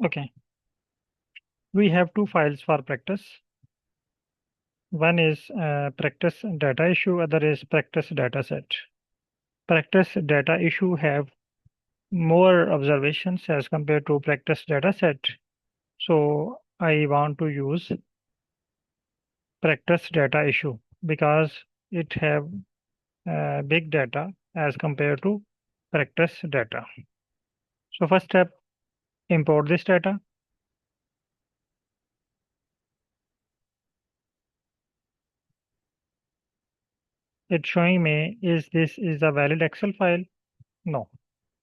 Okay, we have two files for practice. One is practice data issue, other is practice data set. Practice data issue have more observations as compared to practice data set. So I want to use practice data issue because it have big data as compared to practice data. So first step, import this data. It's showing me is this is a valid Excel file? No,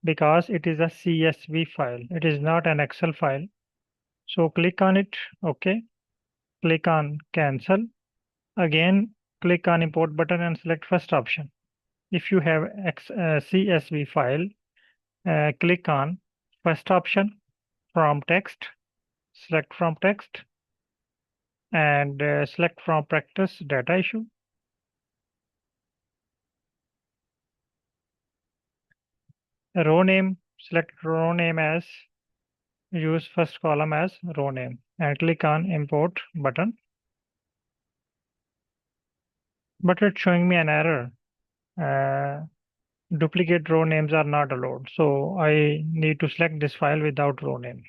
because it is a CSV file. It is not an Excel file. So click on it. Okay. Click on cancel. Again, click on import button and select first option. If you have CSV file, click on first option from text, select from text and select from practice data issue. Row name, select row name as, use first column as row name and click on import button. But it's showing me an error. Uh, Duplicate row names are not allowed. So I need to select this file without row name.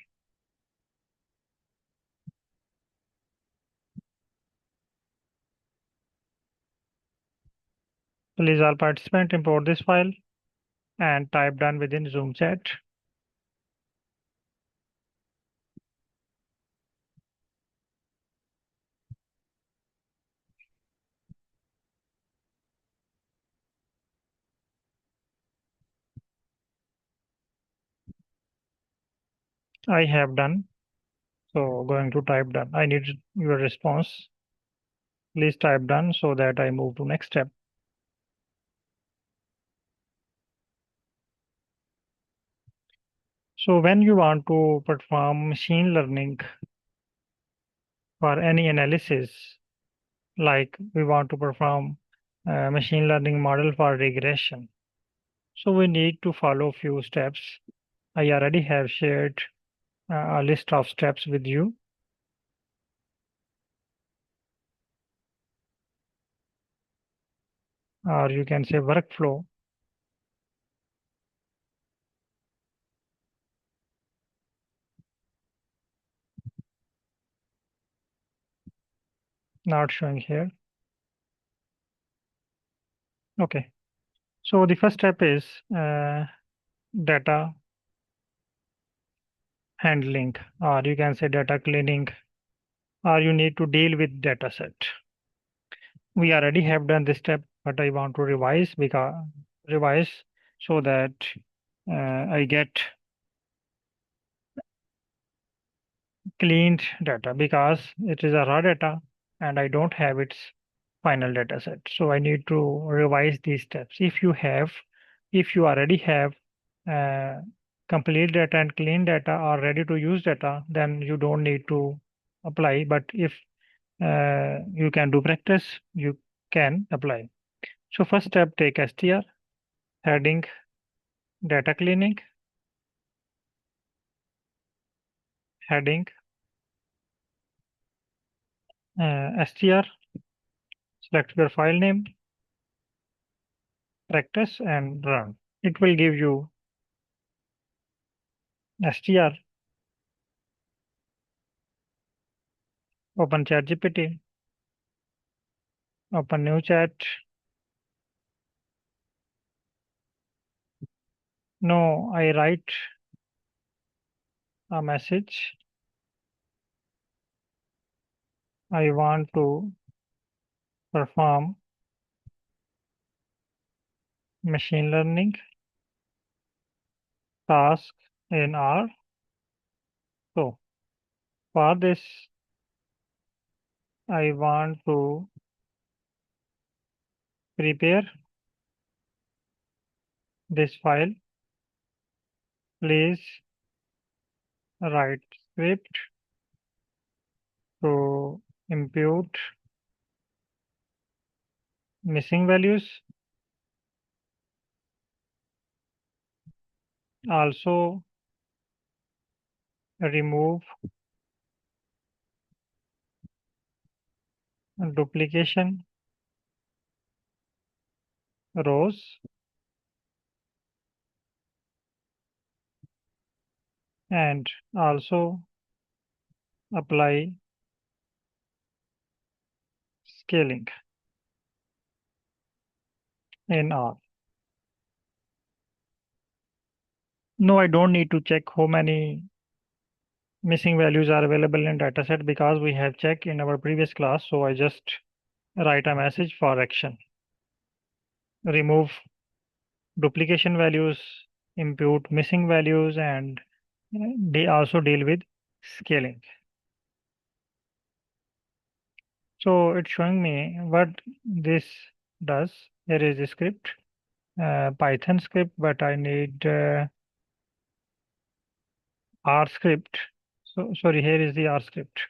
Please all participants import this file and type done within Zoom chat. I have done. So going to type done. I need your response. Please type done so that I move to next step. So when you want to perform machine learning for any analysis, like we want to perform a machine learning model for regression, so we need to follow few steps. I already have shared a list of steps with you. Or you can say workflow. Not showing here. Okay. So the first step is data handling, or you can say data cleaning, or you need to deal with data set. We already have done this step, but I want to revise so that I get cleaned data because it is a raw data and I don't have its final data set. So I need to revise these steps. If you already have uh, complete data and clean data or ready to use data, then you don't need to apply. But if you can do practice, you can apply. So first step, take STR, heading data cleaning, heading STR, select your file name, practice and run. It will give you STR, open ChatGPT, open new chat. No, I write a message. I want to perform machine learning task in R. So for this, I want to prepare this file. Please write script to impute missing values. Also remove duplication rows, and also apply scaling in R. No, I don't need to check how many missing values are available in dataset because we have checked in our previous class. So I just write a message for action. Remove duplication values, impute missing values, and they also deal with scaling. So it's showing me what this does. Here is the script, Python script, but I need R script. So sorry, here is the R script.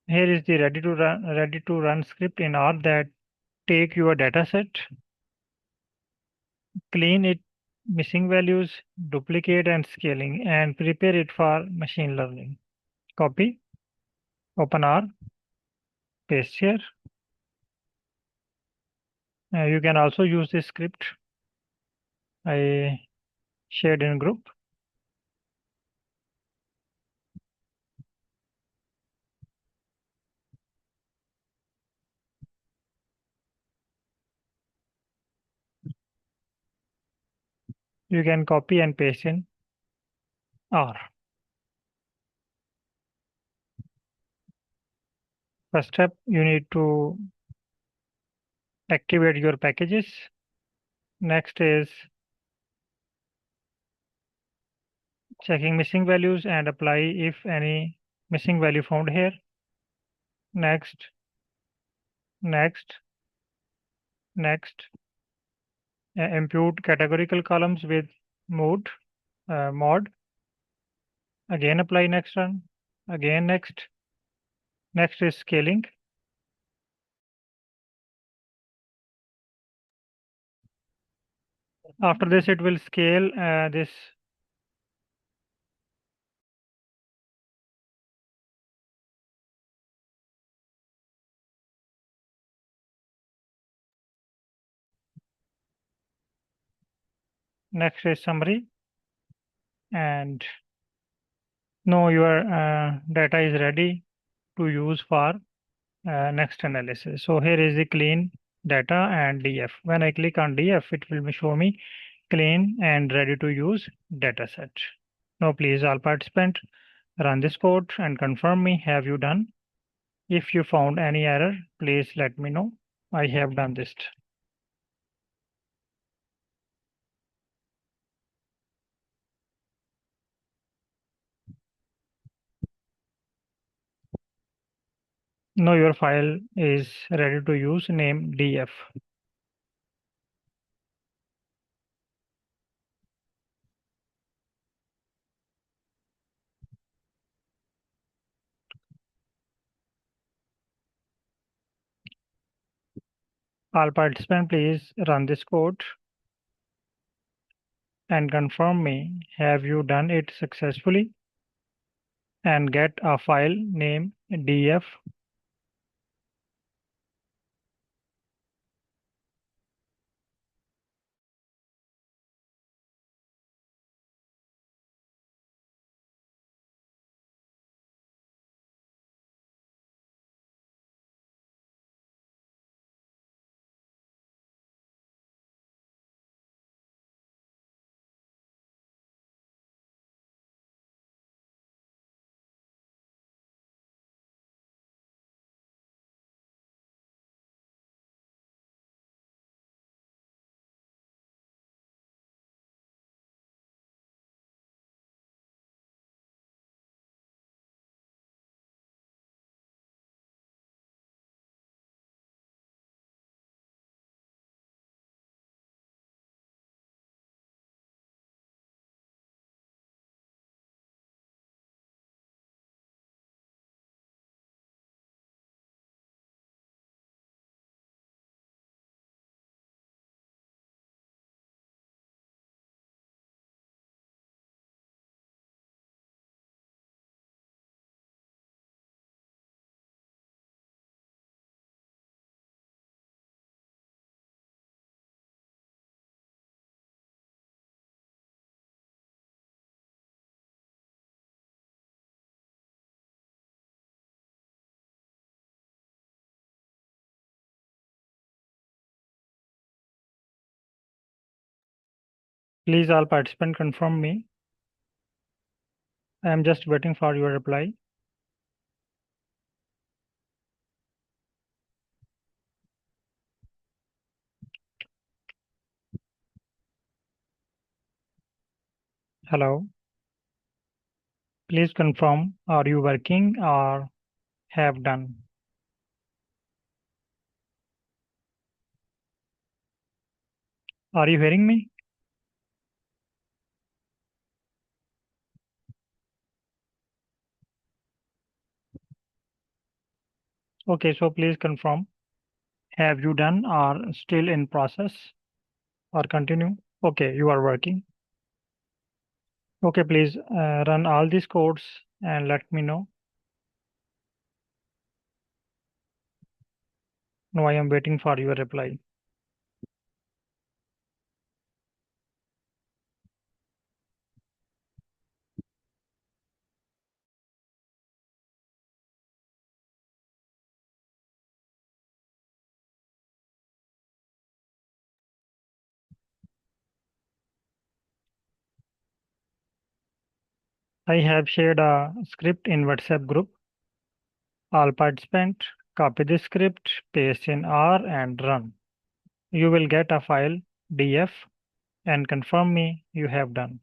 Here is the ready to run script in R that take your data set, clean it, missing values, duplicate and scaling, and prepare it for machine learning. Copy, open R, paste here. You can also use this script I shared in group. You can copy and paste in R. First step, you need to activate your packages. Next is checking missing values and apply if any missing value found here. Next, next, next. Impute categorical columns with mod. Again apply next run. Again next. Next is scaling. After this, it will scale this. Next is summary. And now your data is ready to use for next analysis. So here is the clean data and DF. When I click on DF, it will show me clean and ready to use dataset. Now please all participants run this code and confirm me, have you done? If you found any error, please let me know. I have done this. Now your file is ready to use, name DF. All participants, please run this code and confirm me, have you done it successfully? And get a file name DF. Please all participants confirm me. I am just waiting for your reply. Hello. Please confirm, are you working or have done? Are you hearing me? Okay, so please confirm. Have you done or still in process or continue? Okay, you are working. Okay, please run all these codes and let me know. No, I am waiting for your reply. I have shared a script in WhatsApp group. All participants copy the script, paste in R and run. You will get a file df and confirm me you have done.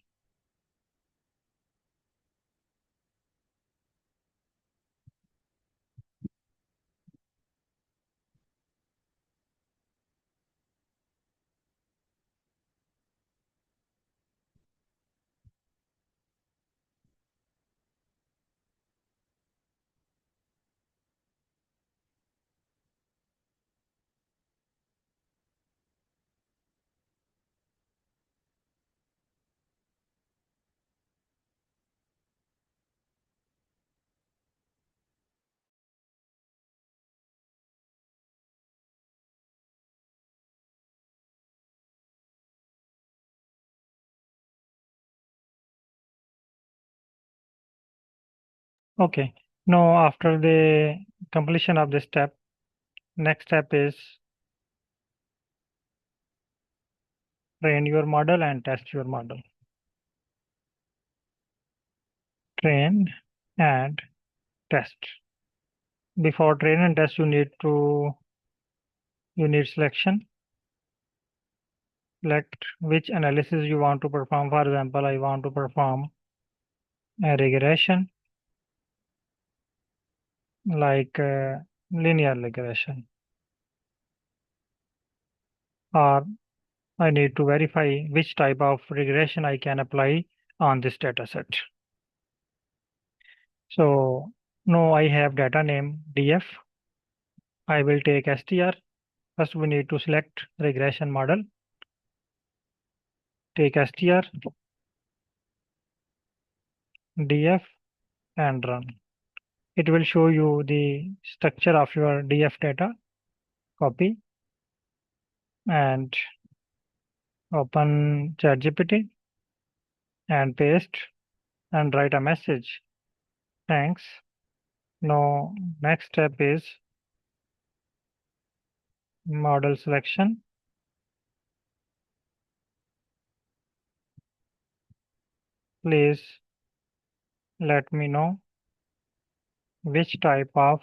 Okay. Now after the completion of this step, next step is train your model and test your model. Train and test. Before train and test, you need selection. Select which analysis you want to perform. For example, I want to perform a regression like linear regression, or I need to verify which type of regression I can apply on this data set. So now I have data name df. I will take str. First we need to select regression model. Take str, df and run. It will show you the structure of your df data. Copy and open ChatGPT and paste and write a message. Thanks. Now next step is model selection. Please let me know which type of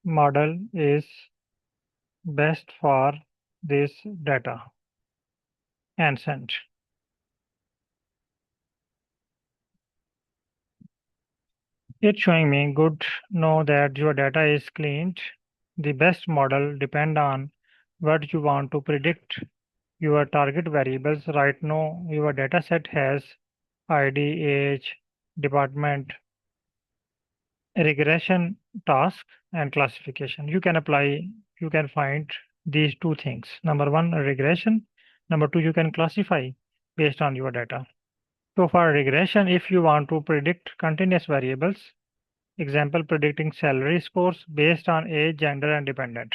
model is best for this data and send. It's showing me good. Know that your data is cleaned. The best model depend on what you want to predict. Your target variables right now, your data set has ID, age, department, regression, task, and classification. You can find these two things. Number one, regression. Number two, you can classify based on your data. So for regression, if you want to predict continuous variables, example predicting salary scores based on age, gender, and dependent.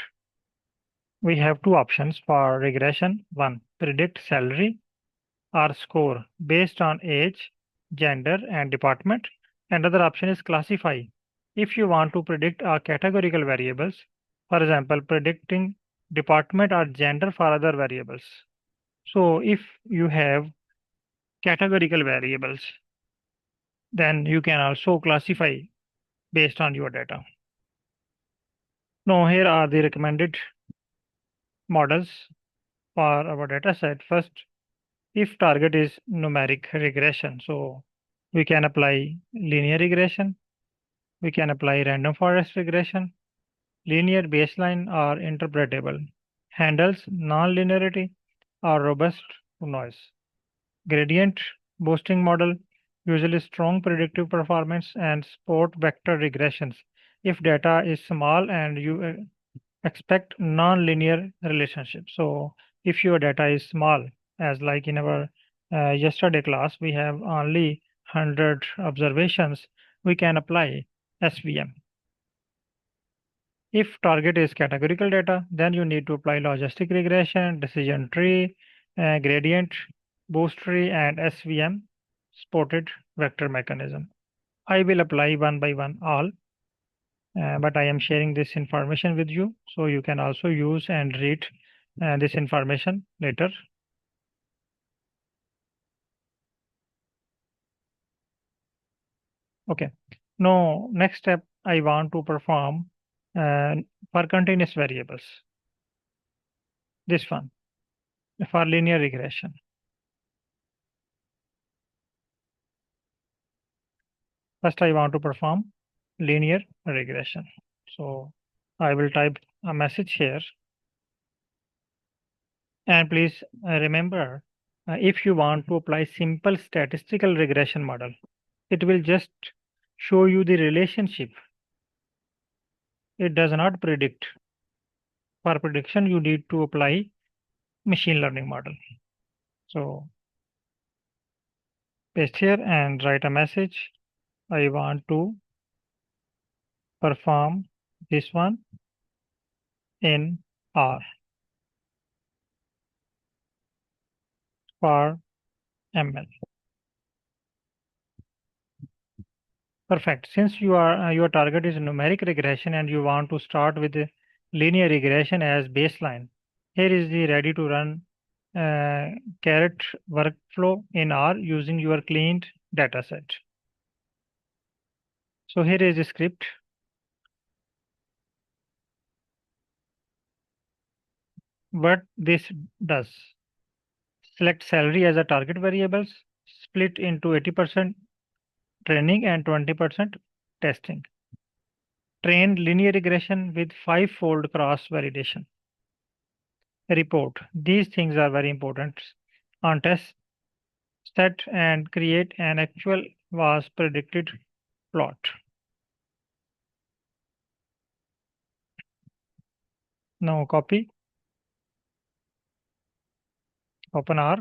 We have two options for regression. One, predict salary or score based on age, gender, and department. Another option is classify. If you want to predict categorical variables, for example, predicting department or gender for other variables. So if you have categorical variables, then you can also classify based on your data. Now, here are the recommended models for our data set. First, if target is numeric regression, so we can apply linear regression, we can apply random forest regression, linear baseline are interpretable, handles non-linearity, are robust to noise. Gradient boosting model usually strong predictive performance and support vector regressions if data is small and you expect non-linear relationships. So if your data is small, as like in our yesterday class, we have only 100 observations, we can apply SVM. If target is categorical data, then you need to apply logistic regression, decision tree, gradient, boost tree, and SVM, supported vector mechanism. I will apply one by one all, but I am sharing this information with you, so you can also use and read this information later. Okay. Now, next step, I want to perform uh, for continuous variables. This one, for linear regression. First, I want to perform linear regression. So I will type a message here. And please remember, if you want to apply simple statistical regression model, it will just show you the relationship. It does not predict. For prediction, you need to apply machine learning model. So paste here and write a message. I want to perform this one in R for ML. Perfect. Since your target is numeric regression and you want to start with the linear regression as baseline, here is the ready to run carrot workflow in R using your cleaned dataset. So here is the script. What this does: select salary as a target variables, split into 80% training and 20% testing. Train linear regression with 5-fold cross validation. Report. These things are very important. On test set and create an actual was predicted plot. Now copy, open R,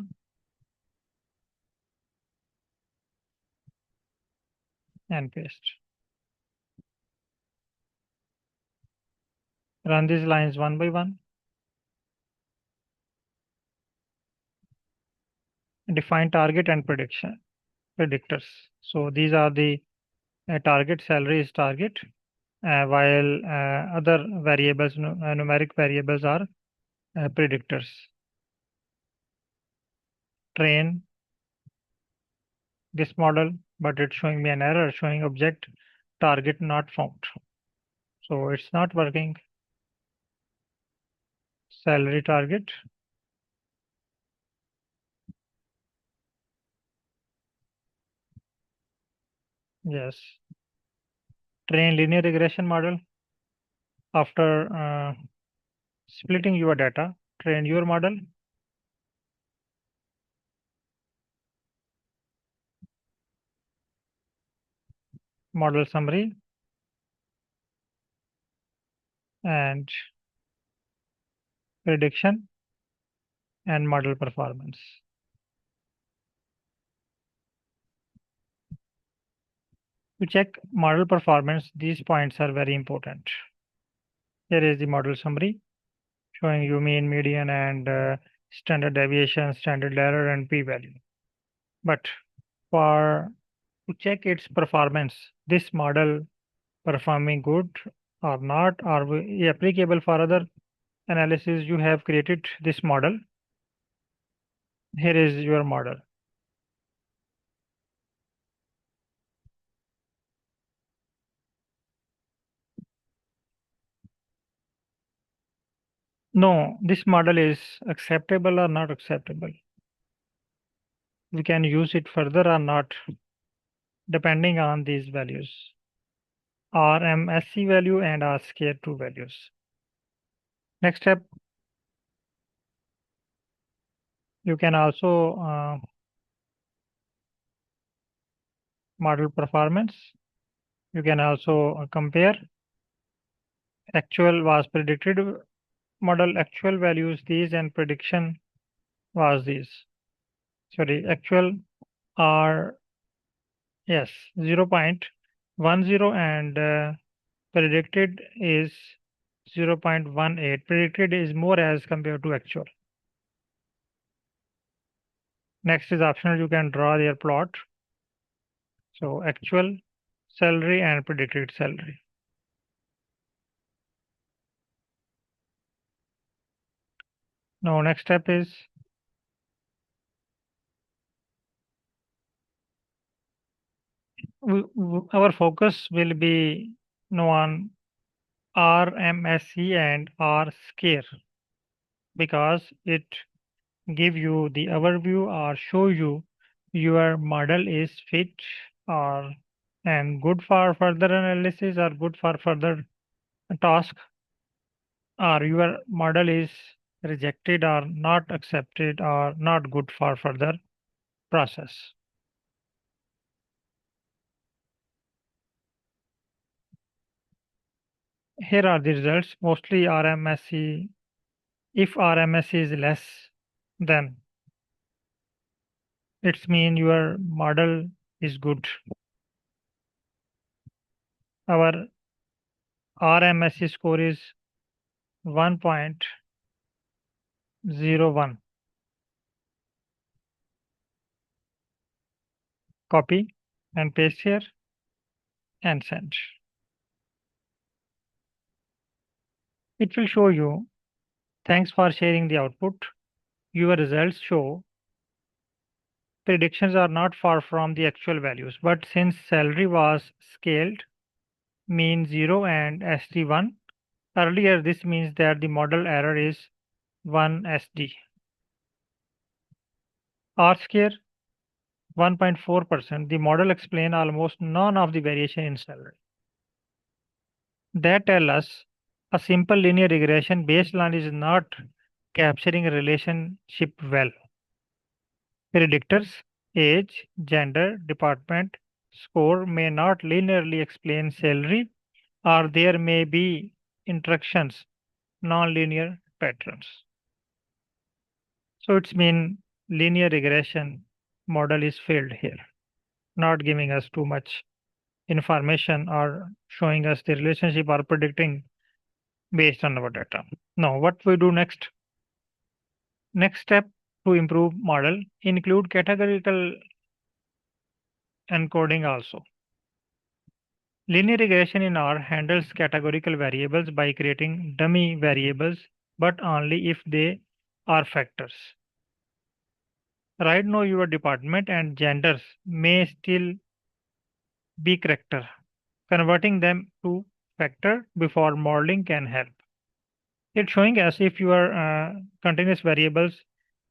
and paste. Run these lines one by one. Define target and prediction predictors. So these are the target salary is target, while other variables, numeric variables are predictors. Train this model, but it's showing me an error showing object target not found. So it's not working. Salary target. Yes. Train linear regression model. After splitting your data, train your model. Model summary and prediction and model performance. To check model performance, these points are very important. Here is the model summary showing you mean, median, and standard deviation, standard error, and p-value. But for to check its performance, this model performing good or not, or applicable for other analysis, you have created this model. Here is your model. No, this model is acceptable or not acceptable. We can use it further or not, depending on these values. RMSE value and R square 2 values. Next step, you can also model performance. You can also compare actual was predicted model actual values these and prediction was these. Sorry, actual are yes 0.10 and predicted is 0.18. Predicted is more as compared to actual. Next is optional. You can draw their plot. So actual salary and predicted salary. Now next step is our focus will be on RMSE and R scare because it give you the overview or show you your model is fit or and good for further analysis or good for further task, or your model is rejected or not accepted or not good for further process. Here are the results. Mostly RMSE. If RMSE is less, then it's mean your model is good. Our RMSE score is 1.01. Copy and paste here and send. It will show you, thanks for sharing the output. Your results show predictions are not far from the actual values, but since salary was scaled, mean 0 and SD 1, earlier this means that the model error is 1 SD. R square 1.4%. The model explain almost none of the variation in salary. That tell us a simple linear regression baseline is not capturing a relationship well. Predictors, age, gender, department, score may not linearly explain salary, or there may be interactions, non-linear patterns. So it's mean linear regression model is failed here, not giving us too much information or showing us the relationship or predicting based on our data. Now, what we do next? Next step to improve model include categorical encoding also. Linear regression in R handles categorical variables by creating dummy variables, but only if they are factors. Right now, your department and genders may still be character. Converting them to factor before modeling can help. It's showing us if your continuous variables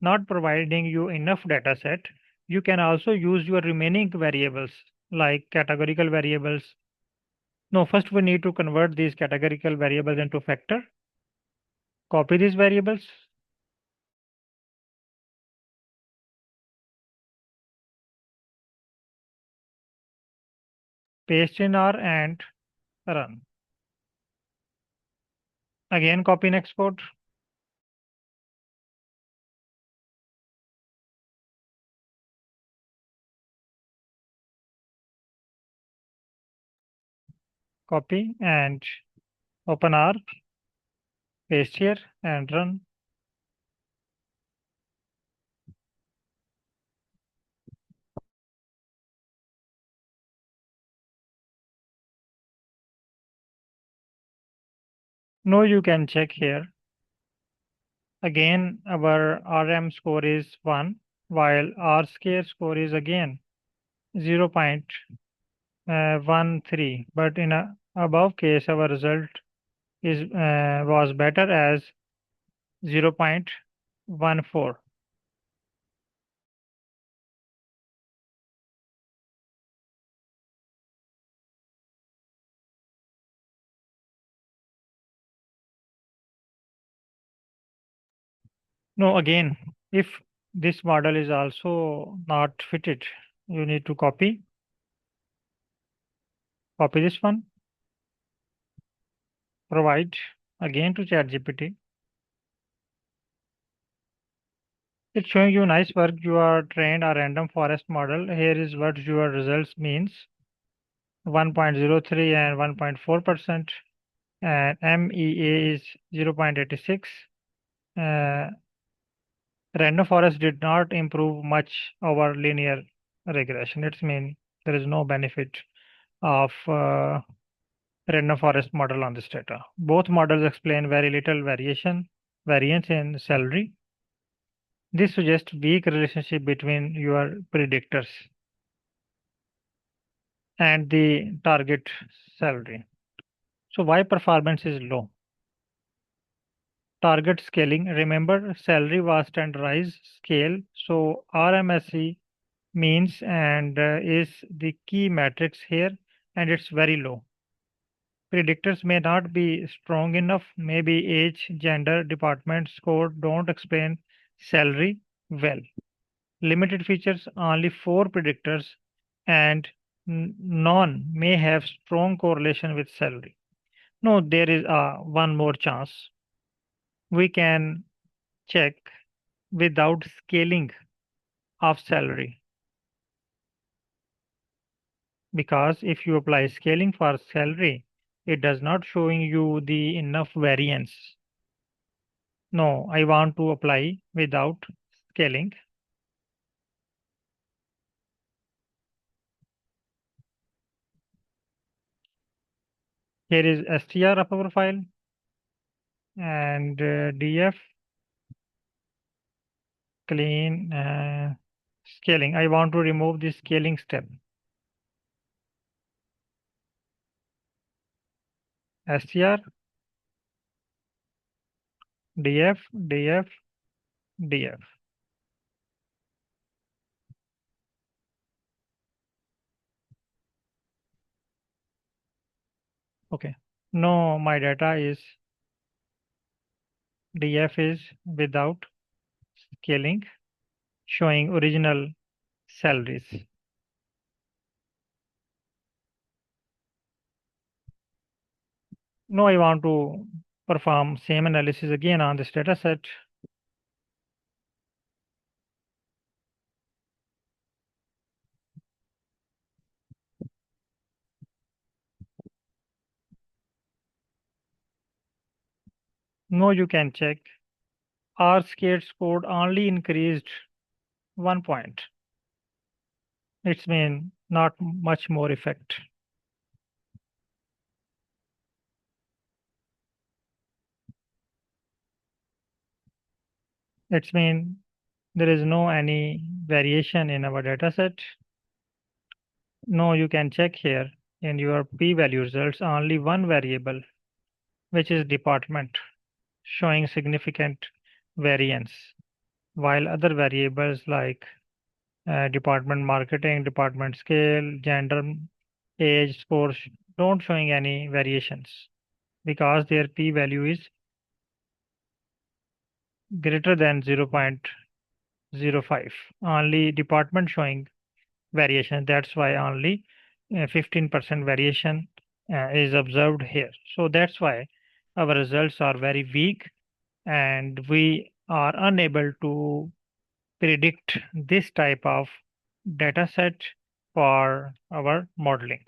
not providing you enough data set, you can also use your remaining variables like categorical variables. No, first we need to convert these categorical variables into factor. Copy these variables, paste in R and run. Again, copy and export. Copy and open R, paste here and run. Now you can check here. Again, our RM score is 1. while R score is again 0.13. But in a above case, our result was better as 0.14. No, again, if this model is also not fitted, you need to copy this one, provide again to ChatGPT. It's showing you nice work. You are trained a random forest model. Here is what your results means: 1.03 and 1.4%, and MEA is 0.86. Uh, Random forest did not improve much over linear regression. It's mean there is no benefit of random forest model on this data. Both models explain very little variance in salary. This suggests weak relationship between your predictors and the target salary. So why performance is low? Target scaling. Remember, salary was standardized scale. So RMSE means and is the key matrix here, and it's very low. Predictors may not be strong enough. Maybe age, gender, department score don't explain salary well. Limited features, only four predictors, and none may have strong correlation with salary. No, there is one more chance. We can check without scaling of salary, because if you apply scaling for salary, it does not showing you the enough variance. No, I want to apply without scaling. Here is str of our file and df clean scaling. I want to remove the scaling step. Str df. Okay. No, my data is df is without scaling, showing original salaries. No, I want to perform same analysis again on this data set. No, you can check. R scored only increased 1 point. It's mean not much more effect. It's mean there is no any variation in our data set. No, you can check here in your p-value results only one variable, which is department, showing significant variance, while other variables like department marketing, department scale, gender, age, scores don't showing any variations because their p-value is greater than 0.05. Only department showing variation. That's why only 15% variation is observed here. So that's why our results are very weak and we are unable to predict this type of data set for our modeling.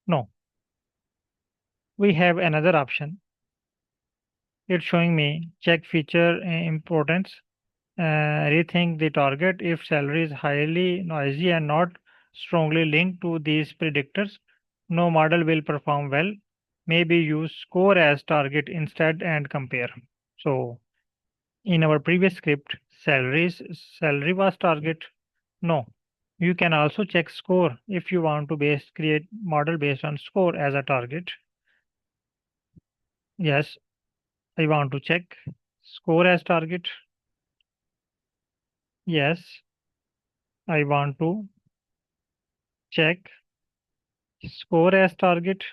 No, we have another option. It's showing me check feature importance, rethink the target. If salary is highly noisy and not strongly linked to these predictors, no model will perform well. Maybe use score as target instead and compare. So In our previous script, salary was target. No. You can also check score if you want to create model based on score as a target. Yes, I want to check score as target. Yes, I want to check score as target.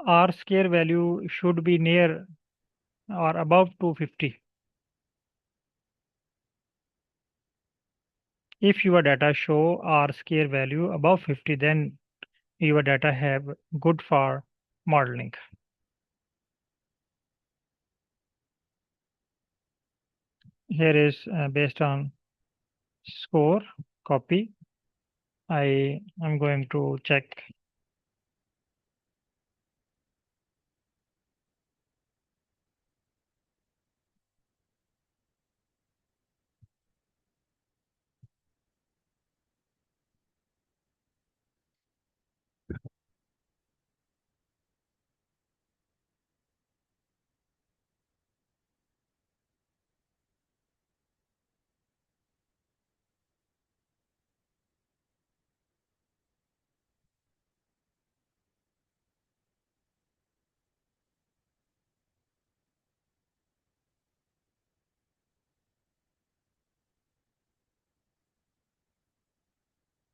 R square value should be near or above 250. If your data show R square value above 50, then your data have good for modeling. Here is based on score, copy. I am going to check.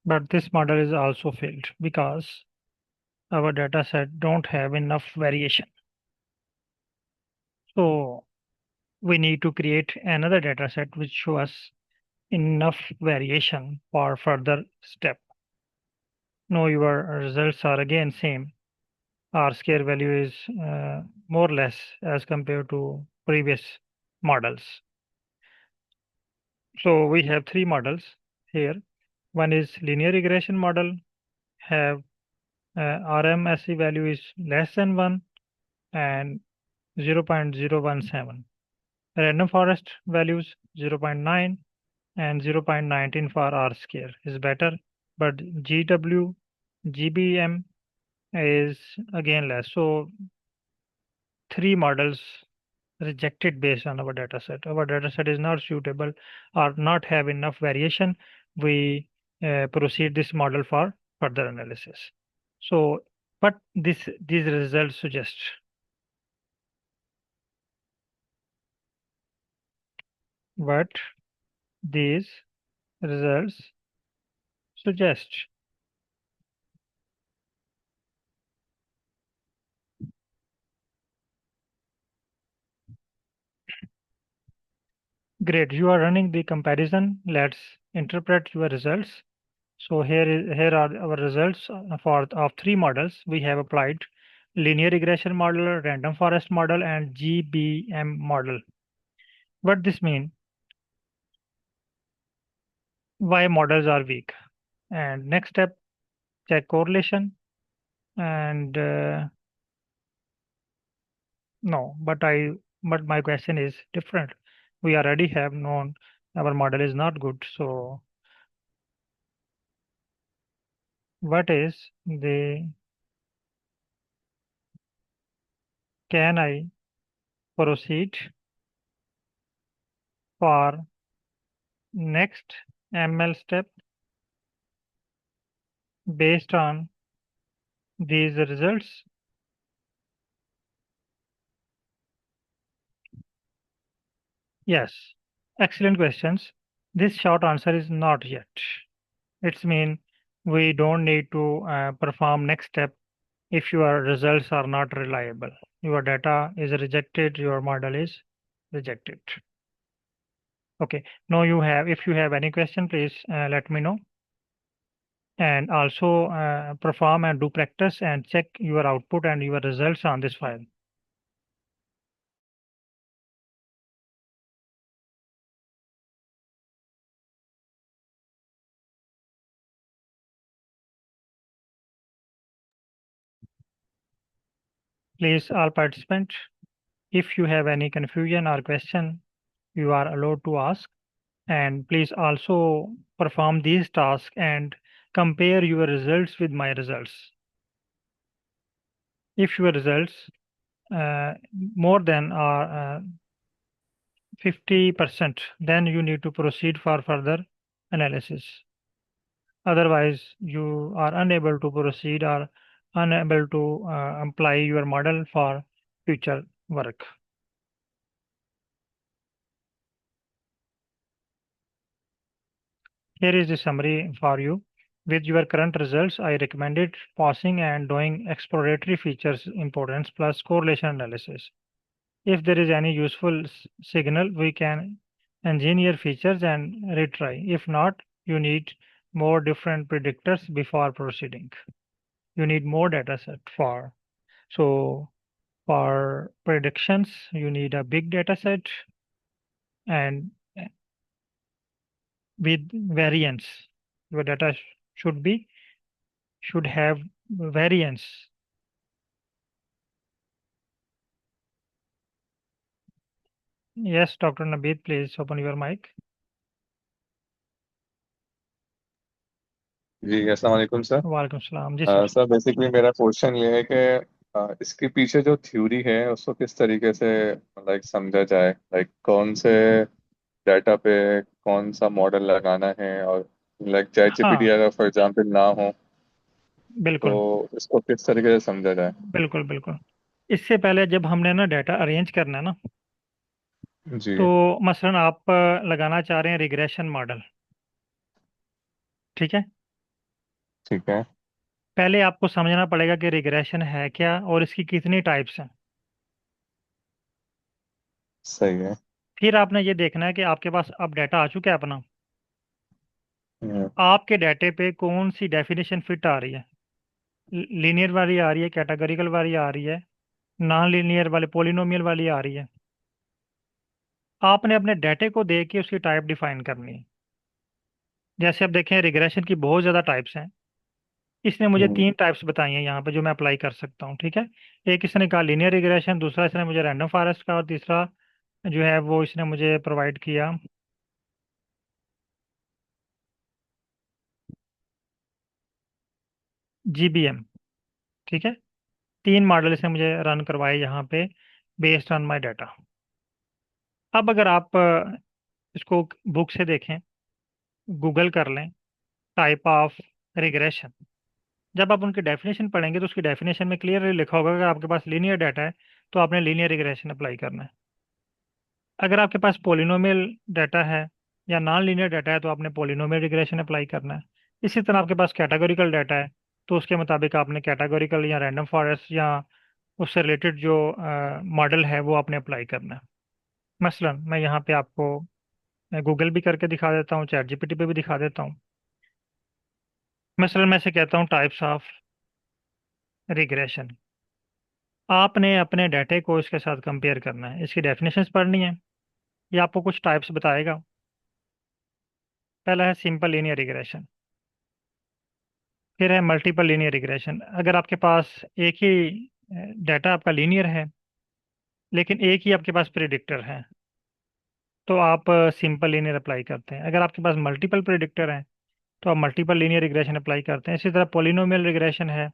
But this model is also failed because our data set don't have enough variation. So we need to create another data set which shows enough variation for further step. Now your results are again same. R square value is more or less as compared to previous models. So we have three models here. One is linear regression model, have RMSE value is less than 1 and 0.017. Random forest values 0.9 and 0.19 for R square is better, but GW, GBM is again less. So three models rejected based on our data set. Our data set is not suitable or not have enough variation. We proceed this model for further analysis. So, but these results suggest what these results suggest. Great, you are running the comparison. Let's interpret your results. So here are our results for of three models. We have applied linear regression model, random forest model, and GBM model. What this mean? Why models are weak? And next step, check correlation. And no, but my question is different. We already have known our model is not good. So what is the can I proceed for next ML step based on these results? Yes, excellent questions. This short answer is not yet. It's mean we don't need to perform next step if your results are not reliable. Your data is rejected, your model is rejected. Okay, now if you have any question, please let me know. And also perform and do practice and check your output and your results on this file. Please, all participants, If you have any confusion or question, you are allowed to ask. And please also perform these tasks and compare your results with my results. If your results more than are 50%, then you need to proceed for further analysis. Otherwise, you are unable to proceed or unable to apply your model for future work. Here is the summary for you. With your current results, I recommended pausing and doing exploratory features importance plus correlation analysis. If there is any useful signal, we can engineer features and retry. If not, you need more different predictors before proceeding. You need more data set for. So for predictions, you need a big data set and with variance. Your data should have variance. Yes, Dr. Nabeed, please open your mic. जी अस्सलाम वालेकुम sir. वालेकुम सलाम जी sir. Sir basically मेरा question ये है कि इसके पीछे जो थ्योरी है उसको किस तरीके से लाइक समझा जाए, लाइक कौन से डाटा पे कौन सा मॉडल लगाना है, और लाइक चैट जीपीटी हाँ, अगर फॉर एग्जांपल ना हो तो बिल्कुल इसको किस तरीके से समझा जाए। बिल्कुल बिल्कुल। इससे पहले जब हमने ना डाटा अरेंज करना है ना, तो जी। मसलन आप लगाना चाह रहे हैं रिग्रेशन मॉडल, ठीक है। ठीक है। पहले आपको समझना पड़ेगा कि रिग्रेशन है क्या और इसकी कितनी टाइप्स हैं। सही है। फिर आपने ये देखना है कि आपके पास अब डाटा आ चुका है अपना, हम्म, आपके डाटे पे कौन सी डेफिनेशन फिट आ रही है। लीनियर वाली आ रही है, कैटेगरिकल वाली आ रही है, नॉन लीनियर वाली पोलिनोमियल वाली आ रही है। आपने अपने डाटे को देख के उसकी टाइप डिफाइन करनी है। जैसे अब देखें, रिग्रेशन की बहुत ज़्यादा टाइप्स हैं। इसने मुझे हम्म, 3 टाइप्स बताई हैं यहाँ पे जो मैं अप्लाई कर सकता हूँ, ठीक है। एक इसने कहा लीनियर रिग्रेशन, दूसरा इसने मुझे रैंडम फॉरेस्ट का, और तीसरा जो है वो इसने मुझे प्रोवाइड किया GBM, ठीक है। 3 मॉडल इसने मुझे रन करवाए यहाँ पे बेस्ड ऑन माई डाटा। अब अगर आप इसको बुक से देखें, गूगल कर लें टाइप ऑफ रिग्रेशन, जब आप उनकी डेफिनेशन पढ़ेंगे तो उसकी डेफिनेशन में क्लियरली लिखा होगा कि आपके पास लीनियर डाटा है तो आपने लीनियर रिग्रेशन अप्लाई करना है। अगर आपके पास पोलिनोमियल डाटा है या नॉन लीनियर डाटा है तो आपने पोलिनोमियल रिग्रेशन अप्लाई करना है। इसी तरह आपके पास कैटेगोरिकल डाटा है तो उसके मुताबिक आपने कैटेगोरिकल या रैंडम फॉरेस्ट या उससे रिलेटेड जो मॉडल है वो आपने अप्लाई करना है। मसलन मैं यहाँ पे आपको गूगल भी करके दिखा देता हूँ, चैट जीपीटी पे भी दिखा देता हूँ। मसलन मैं से कहता हूँ टाइप्स ऑफ रिग्रेशन। आपने अपने डाटे को इसके साथ कंपेयर करना है, इसकी डेफिनेशंस पढ़नी है। ये आपको कुछ टाइप्स बताएगा। पहला है सिंपल लीनियर रिग्रेशन, फिर है मल्टीपल लीनियर रिग्रेशन। अगर आपके पास एक ही डाटा आपका लीनियर है लेकिन एक ही आपके पास प्रिडिक्टर है तो आप सिंपल लीनियर अप्लाई करते हैं। अगर आपके पास मल्टीपल प्रिडिक्टर हैं तो आप मल्टीपल लीनियर रिग्रेशन अप्लाई करते हैं। इसी तरह पोलिनोमियल रिग्रेशन है,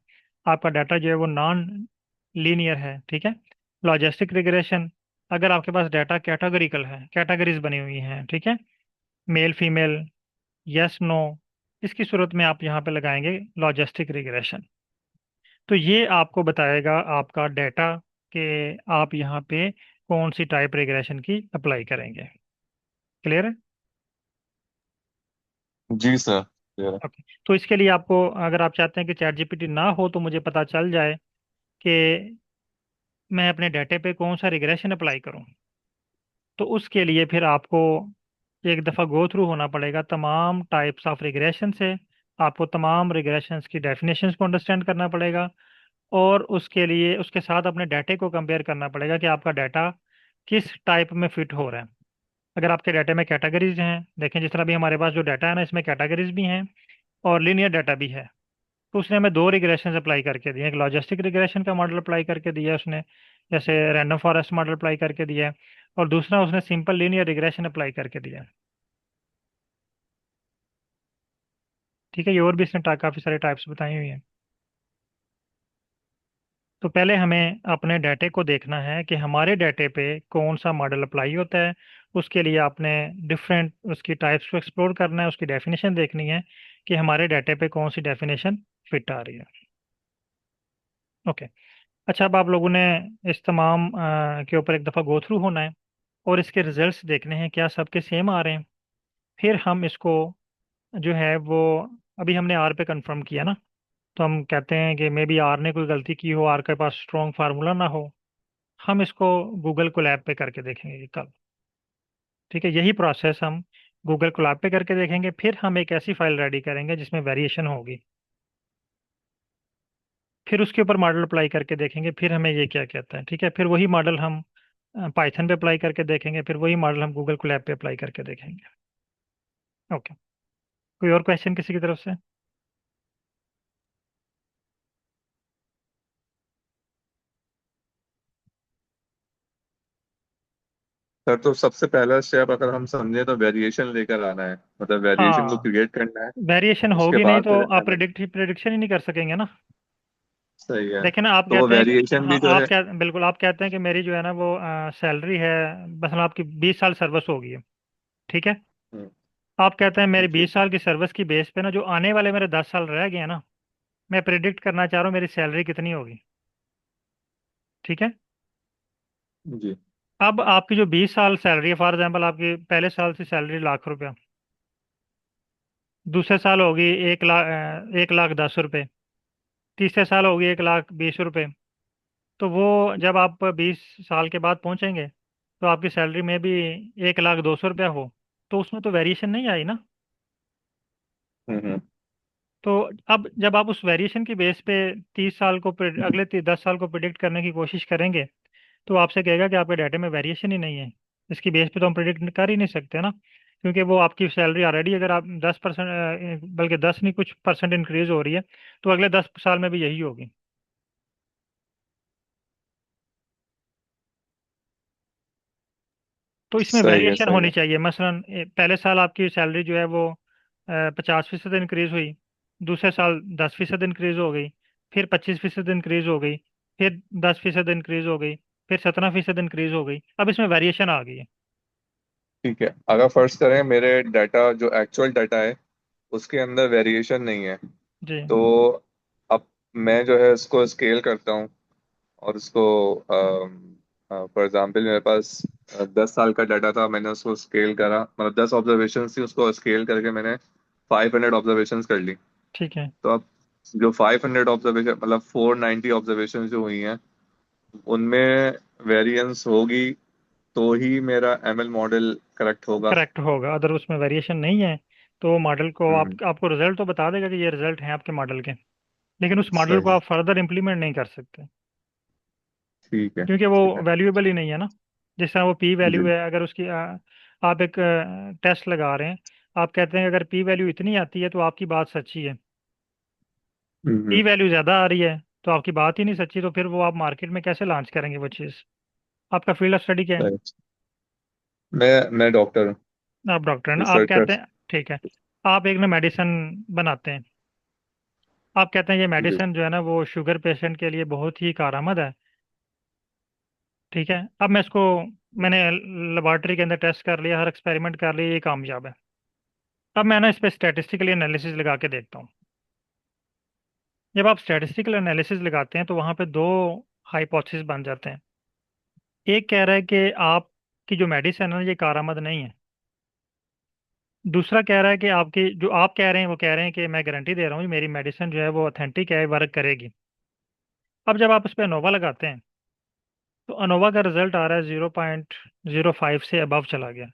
आपका डाटा जो है वो नॉन लीनियर है, ठीक है। लॉजिस्टिक रिग्रेशन, अगर आपके पास डाटा कैटेगरिकल है, कैटेगरीज बनी हुई हैं, ठीक है, मेल फीमेल, यस नो, इसकी सूरत में आप यहाँ पे लगाएंगे लॉजिस्टिक रिग्रेशन। तो ये आपको बताएगा आपका डाटा कि आप यहाँ पे कौन सी टाइप रिग्रेशन की अप्लाई करेंगे। क्लियर है? जी सर। क्लियर है। ओके, तो इसके लिए आपको, अगर आप चाहते हैं कि चैट जीपीटी ना हो तो मुझे पता चल जाए कि मैं अपने डाटे पे कौन सा रिग्रेशन अप्लाई करूं, तो उसके लिए फिर आपको एक दफ़ा गो थ्रू होना पड़ेगा तमाम टाइप्स ऑफ रिग्रेशन से। आपको तमाम रिग्रेशंस की डेफिनेशंस को अंडरस्टैंड करना पड़ेगा और उसके लिए उसके साथ अपने डाटे को कंपेयर करना पड़ेगा कि आपका डाटा किस टाइप में फिट हो रहा है। अगर आपके डाटे में कैटेगरीज हैं, देखें जिस तरह भी हमारे पास जो डाटा है ना इसमें कैटेगरीज भी हैं और लीनियर डाटा भी है, तो उसने हमें 2 रिग्रेशन अप्लाई करके दिए। एक लॉजिस्टिक रिग्रेशन का मॉडल अप्लाई करके दिया उसने, जैसे रैंडम फॉरेस्ट मॉडल अप्लाई करके दिया है, और दूसरा उसने सिंपल लीनियर रिग्रेशन अप्लाई करके दिया है। ठीक है, ये और भी इसने काफ़ी सारे टाइप्स बताई हुई हैं। तो पहले हमें अपने डाटे को देखना है कि हमारे डाटे पे कौन सा मॉडल अप्लाई होता है। उसके लिए आपने डिफरेंट उसकी टाइप्स को एक्सप्लोर करना है, उसकी डेफिनेशन देखनी है कि हमारे डाटे पे कौन सी डेफिनेशन फिट आ रही है। ओके। अच्छा, अब आप लोगों ने इस तमाम के ऊपर एक दफ़ा गो थ्रू होना है और इसके रिजल्ट्स देखने हैं क्या सबके सेम आ रहे हैं। फिर हम इसको जो है वो, अभी हमने आर पे कंफर्म किया ना, तो हम कहते हैं कि मे बी आर ने कोई गलती की हो, आर के पास स्ट्रॉन्ग फार्मूला ना हो। हम इसको गूगल कोलैब पे करके देखेंगे कल। ठीक है, यही प्रोसेस हम गूगल कोलैब पे करके देखेंगे। फिर हम एक ऐसी फाइल रेडी करेंगे जिसमें वेरिएशन होगी। फिर उसके ऊपर मॉडल अप्लाई करके देखेंगे, फिर हमें ये क्या कहता है। ठीक है, फिर वही मॉडल हम पाइथन पे अप्लाई करके देखेंगे, फिर वही मॉडल हम गूगल कोलैब पे अप्लाई करके देखेंगे। ओके। कोई और क्वेश्चन किसी की तरफ से? सर तो सबसे पहला स्टेप अगर हम समझे तो वेरिएशन लेकर आना है, मतलब वेरिएशन को हाँ, क्रिएट करना है। वेरिएशन उसके होगी नहीं बाद तो फिर आप एमएल। प्रिडिक्शन ही नहीं कर सकेंगे ना। सही है। देखिए ना, आप तो वो कहते हैं कि वेरिएशन हाँ, भी जो आप है। क्या, बिल्कुल आप कहते हैं कि मेरी जो है ना वो सैलरी है, मतलब आपकी 20 साल सर्विस होगी है। ठीक है। हम्म, आप कहते हैं मेरी जी 20 साल की सर्विस की बेस पे ना जो आने वाले मेरे 10 साल रह गए हैं ना, मैं प्रिडिक्ट करना चाह रहा हूँ मेरी सैलरी कितनी होगी। ठीक है। जी। अब आपकी जो 20 साल सैलरी है, फॉर एग्जाम्पल आपकी पहले साल से सैलरी 1 लाख रुपया, दूसरे साल होगी 1 लाख 10 रुपये, तीसरे साल होगी 1 लाख 20 रुपये। तो वो जब आप 20 साल के बाद पहुंचेंगे तो आपकी सैलरी में भी 1 लाख 200 रुपया हो, तो उसमें तो वेरिएशन नहीं आई ना। हम्म। तो अब जब आप उस वेरिएशन की बेस पे 30 साल को अगले 10 साल को प्रिडिक्ट करने की कोशिश करेंगे, तो आपसे कहेगा कि आपके डाटे में वेरिएशन ही नहीं है। इसकी बेस पे तो हम प्रिडिक्ट कर ही नहीं सकते ना, क्योंकि वो आपकी सैलरी ऑलरेडी, अगर आप 10%, बल्कि 10 नहीं कुछ परसेंट इंक्रीज हो रही है, तो अगले 10 साल में भी यही होगी। तो इसमें सही है, वेरिएशन सही होनी है। चाहिए। मसलन पहले साल आपकी सैलरी जो है वो 50% इंक्रीज हुई, दूसरे साल 10% इंक्रीज हो गई, फिर 25% इंक्रीज हो गई, फिर 10% इंक्रीज हो गई, फिर 17% इंक्रीज हो गई। अब इसमें वेरिएशन आ गई है। ठीक है, अगर फर्स्ट करें मेरे डाटा जो एक्चुअल डाटा है उसके अंदर वेरिएशन नहीं है, जी। तो अब मैं जो है उसको स्केल करता हूँ और उसको फॉर एग्जांपल मेरे पास 10 साल का डाटा था, मैंने उसको स्केल करा, मतलब 10 ऑब्जर्वेशन थी, उसको स्केल करके मैंने 500 ऑब्जर्वेशन कर ली। ठीक है। तो अब जो 500 ऑब्जर्वेशन मतलब 490 ऑब्जर्वेशन जो हुई हैं उनमें वेरिएंस होगी तो ही मेरा एमएल मॉडल करेक्ट होगा। करेक्ट होगा, अगर उसमें वेरिएशन नहीं है तो मॉडल को हम्म। आपको रिजल्ट तो बता देगा कि ये रिजल्ट हैं आपके मॉडल के, लेकिन उस मॉडल सही को है। आप फर्दर इम्प्लीमेंट नहीं कर सकते, ठीक है, क्योंकि वो ठीक है। वैल्यूएबल ही नहीं है ना। जिस तरह वो पी वैल्यू जी। है, अगर उसकी आप एक टेस्ट लगा रहे हैं, आप कहते हैं कि अगर पी वैल्यू इतनी आती है तो आपकी बात सच्ची है, पी हम्म। वैल्यू ज़्यादा आ रही है तो आपकी बात ही नहीं सच्ची, तो फिर वो आप मार्केट में कैसे लॉन्च करेंगे वो चीज़? आपका फील्ड ऑफ स्टडी क्या है? सही। मैं डॉक्टर हूँ। आप डॉक्टर हैं ना, आप रिसर्चर। कहते हैं, ठीक है, आप एक ना मेडिसिन बनाते हैं। आप कहते हैं ये जी। मेडिसिन जो है ना वो शुगर पेशेंट के लिए बहुत ही कारआमद है। ठीक है, अब मैं इसको, मैंने लेबॉर्ट्री के अंदर टेस्ट कर लिया, हर एक्सपेरिमेंट कर लिया, ये कामयाब है। अब मैं ना इस पे स्टैटिस्टिकली एनालिसिस लगा के देखता हूँ। जब आप स्टैटिस्टिकल एनालिसिस लगाते हैं तो वहाँ पे दो हाइपोथेसिस बन जाते हैं। एक कह रहा है कि आपकी जो मेडिसिन है ना ये कारआमद नहीं है। दूसरा कह रहा है कि आपकी जो आप कह रहे हैं वो कह रहे हैं कि मैं गारंटी दे रहा हूँ मेरी मेडिसिन जो है वो ऑथेंटिक है, वर्क करेगी। अब जब आप उस पर अनोवा लगाते हैं तो अनोवा का रिजल्ट आ रहा है 0.05 से अबव चला गया,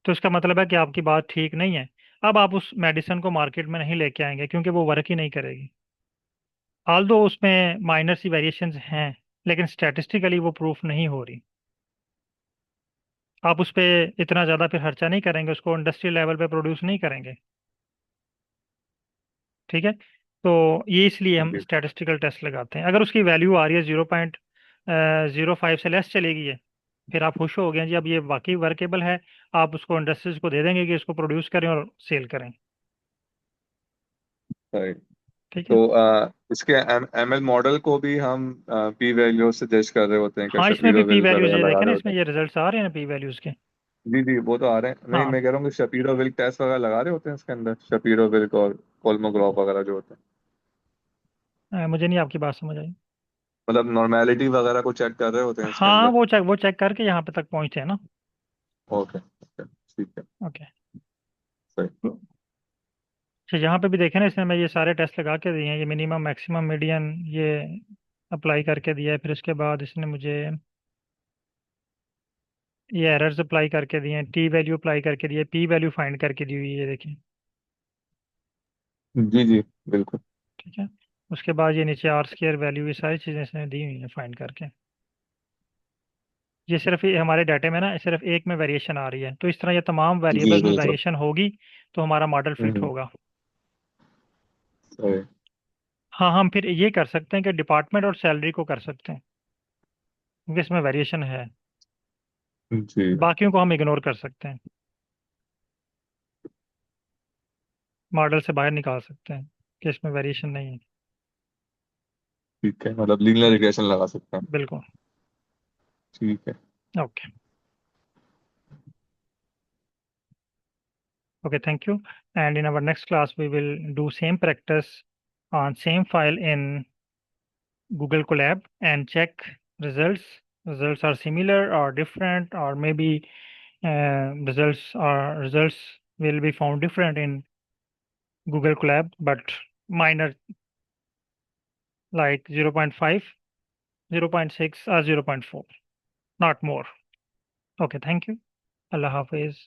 तो इसका मतलब है कि आपकी बात ठीक नहीं है। अब आप उस मेडिसिन को मार्केट में नहीं लेके आएंगे क्योंकि वो वर्क ही नहीं करेगी। ऑल दो उसमें माइनर सी वेरिएशंस हैं, लेकिन स्टैटिस्टिकली वो प्रूफ नहीं हो रही। आप उस पर इतना ज़्यादा फिर खर्चा नहीं करेंगे, उसको इंडस्ट्रियल लेवल पे प्रोड्यूस नहीं करेंगे। ठीक है। तो ये इसलिए हम जी। स्टैटिस्टिकल टेस्ट लगाते हैं। अगर उसकी वैल्यू आ रही है 0.5 से लेस चलेगी है, फिर आप खुश हो गए जी, अब ये वाकई वर्केबल है। आप उसको इंडस्ट्रीज को दे देंगे कि इसको प्रोड्यूस करें और सेल करें। सही। ठीक है। तो इसके एमएल मॉडल को भी हम पी वैल्यू से जज कर रहे होते हैं क्या? हाँ, इसमें भी शपीरो पी विल्क वैल्यूज वगैरह ये लगा देखें ना, रहे इसमें होते ये रिजल्ट्स आ रहे हैं ना पी वैल्यूज के। हैं? जी जी, वो तो आ रहे हैं। नहीं, हाँ। मैं कह रहा हूँ कि शपीरो विल्क टेस्ट वगैरह लगा रहे होते हैं इसके अंदर, शपीरो विल्क और कोलमोग्राफ वगैरह जो होते हैं। मुझे नहीं आपकी बात समझ आई। मतलब नॉर्मेलिटी वगैरह को चेक कर रहे होते हैं इसके हाँ, अंदर। वो चेक करके यहाँ पे तक पहुँचते हैं ना। ओके ओके, ठीक है। ओके। सही। अच्छा, यहाँ पे भी देखें ना, इसने मैं ये सारे टेस्ट लगा के दिए हैं, ये मिनिमम मैक्सिमम मीडियन ये अप्लाई करके दिया है। फिर उसके बाद इसने मुझे ये एरर्स अप्लाई करके दिए हैं, टी वैल्यू अप्लाई करके दिए, पी वैल्यू फाइंड करके दी हुई है, ये देखिए। जी जी, बिल्कुल। ठीक है। उसके बाद ये नीचे आर स्केयर वैल्यू, ये सारी चीज़ें इसने दी हुई हैं फाइंड करके। ये सिर्फ ये हमारे डाटे में ना सिर्फ एक में वेरिएशन आ रही है, तो इस तरह ये तमाम जी वेरिएबल्स में बिल्कुल। वेरिएशन होगी तो हमारा मॉडल फिट हम्म। होगा। सही। हाँ, हम फिर ये कर सकते हैं कि डिपार्टमेंट और सैलरी को कर सकते हैं, क्योंकि इसमें वेरिएशन है। जी। बाकियों को हम इग्नोर कर सकते हैं, मॉडल से बाहर निकाल सकते हैं कि इसमें वेरिएशन नहीं है। ठीक है, मतलब लीनियर रिग्रेशन लगा सकते हैं। बिल्कुल। ठीक है। Okay. Okay, thank you. And in our next class, we will do same practice on same file in Google Colab and check results. Results are similar or different, or maybe results will be found different in Google Colab, but minor, like 0.5, 0.6, or 0.4, not more. Okay, thank you. Allah Hafiz.